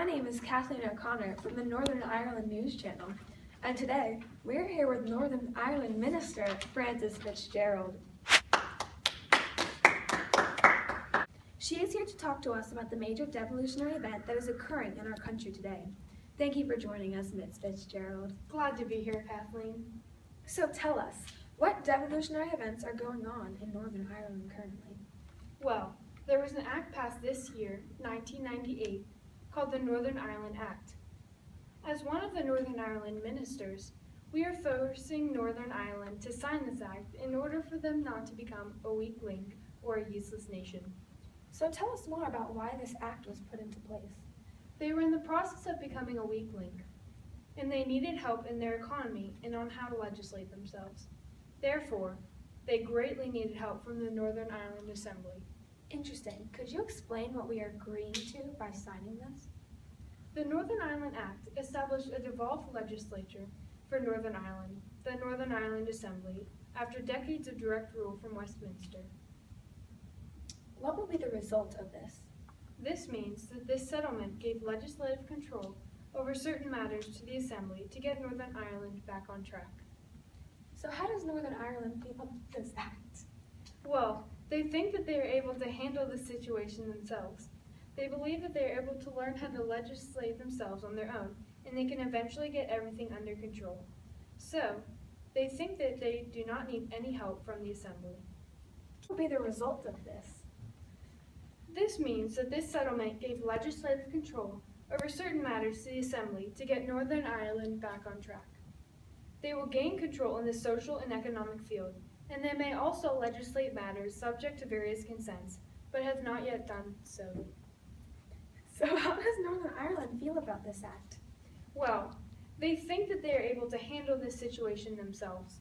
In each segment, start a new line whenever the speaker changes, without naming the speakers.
My name is Kathleen O'Connor from the Northern Ireland News Channel, and today we're here with Northern Ireland Minister Frances Fitzgerald. She is here to talk to us about the major devolutionary event that is occurring in our country today. Thank you for joining us, Ms. Fitzgerald.
Glad to be here, Kathleen.
So tell us, what devolutionary events are going on in Northern Ireland currently?
Well, there was an act passed this year, 1998, called the Northern Ireland Act. As one of the Northern Ireland ministers, we are forcing Northern Ireland to sign this act in order for them not to become a weak link or a useless nation.
So tell us more about why this act was put into place.
They were in the process of becoming a weak link, and they needed help in their economy and on how to legislate themselves. Therefore, they greatly needed help from the Northern Ireland Assembly.
Interesting. Could you explain what we are agreeing to by signing this?
The Northern Ireland Act established a devolved legislature for Northern Ireland, the Northern Ireland Assembly, after decades of direct rule from Westminster.
What will be the result of this?
This means that this settlement gave legislative control over certain matters to the Assembly to get Northern Ireland back on track.
So how does Northern Ireland feel about this act?
Well, they think that they are able to handle the situation themselves. They believe that they are able to learn how to legislate themselves on their own, and they can eventually get everything under control. So, they think that they do not need any help from the Assembly.
What will be the result of this?
This means that this settlement gave legislative control over certain matters to the Assembly to get Northern Ireland back on track. They will gain control in the social and economic field, and they may also legislate matters subject to various consents, but have not yet done so.
So how does Northern Ireland feel about this act?
Well, they think that they are able to handle this situation themselves.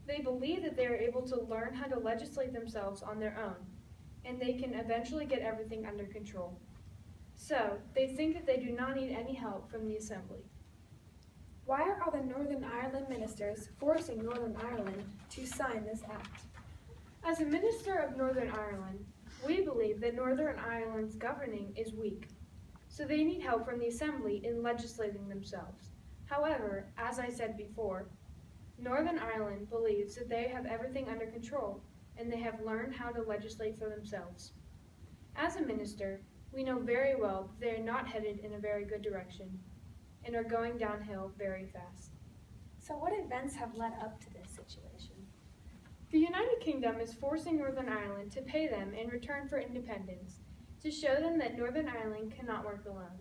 They believe that they are able to learn how to legislate themselves on their own, and they can eventually get everything under control. So, they think that they do not need any help from the Assembly.
Why are the Northern Ireland ministers forcing Northern Ireland to sign this act?
As a minister of Northern Ireland, we believe that Northern Ireland's governing is weak, so they need help from the Assembly in legislating themselves. However, as I said before, Northern Ireland believes that they have everything under control and they have learned how to legislate for themselves. As a minister, we know very well that they are not headed in a very good direction and are going downhill very fast.
So what events have led up to this situation?
The United Kingdom is forcing Northern Ireland to pay them in return for independence, to show them that Northern Ireland cannot work alone.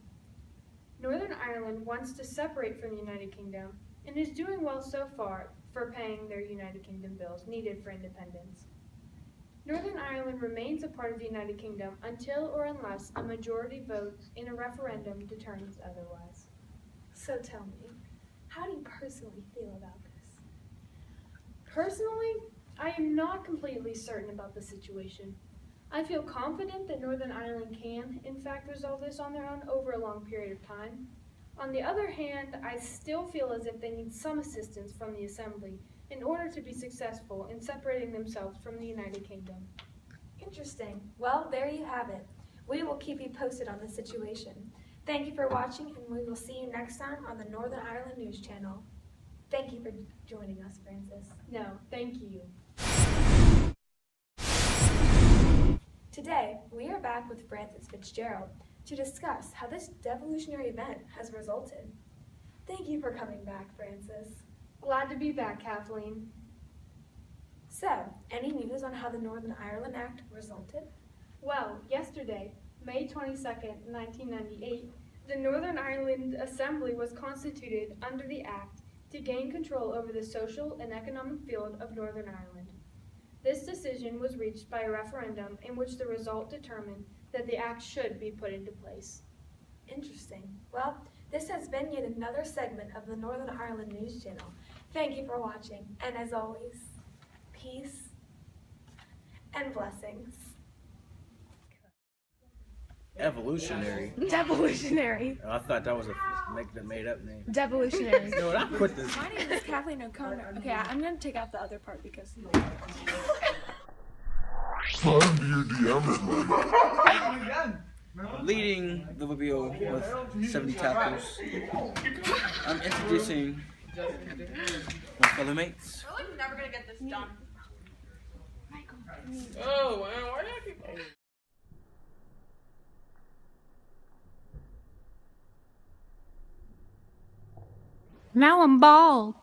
Northern Ireland wants to separate from the United Kingdom and is doing well so far for paying their United Kingdom bills needed for independence. Northern Ireland remains a part of the United Kingdom until or unless a majority vote in a referendum determines otherwise.
So tell me, how do you personally feel about this?
Personally, I am not completely certain about the situation. I feel confident that Northern Ireland can, in fact, resolve this on their own over a long period of time. On the other hand, I still feel as if they need some assistance from the Assembly in order to be successful in separating themselves from the United Kingdom.
Interesting. Well, there you have it. We will keep you posted on the situation. Thank you for watching, and we will see you next time on the Northern Ireland News Channel. Thank you for joining us, Frances.
No, thank you.
Today, we are back with Frances Fitzgerald to discuss how this devolutionary event has resulted. Thank you for coming back, Frances.
Glad to be back, Kathleen.
So, any news on how the Northern Ireland Act resulted?
Well, yesterday, May 22nd, 1998, the Northern Ireland Assembly was constituted under the Act to gain control over the social and economic field of Northern Ireland. This decision was reached by a referendum in which the result determined that the Act should be put into place.
Interesting. Well, this has been yet another segment of the Northern Ireland News Channel. Thank you for watching, and as always, peace and blessings.
Evolutionary.
Devolutionary.
I thought that was a made up name.
Devolutionary.
You know what? I quit this.
My name is Kathleen O'Connor. Okay, I'm going to take out the other part because...
Slide into your DMs, man. leading the Mobile with 70 tackles. I'm introducing my fellow mates.
We're like never gonna get this done.
Oh, wow, why do I keep...
Now I'm bald.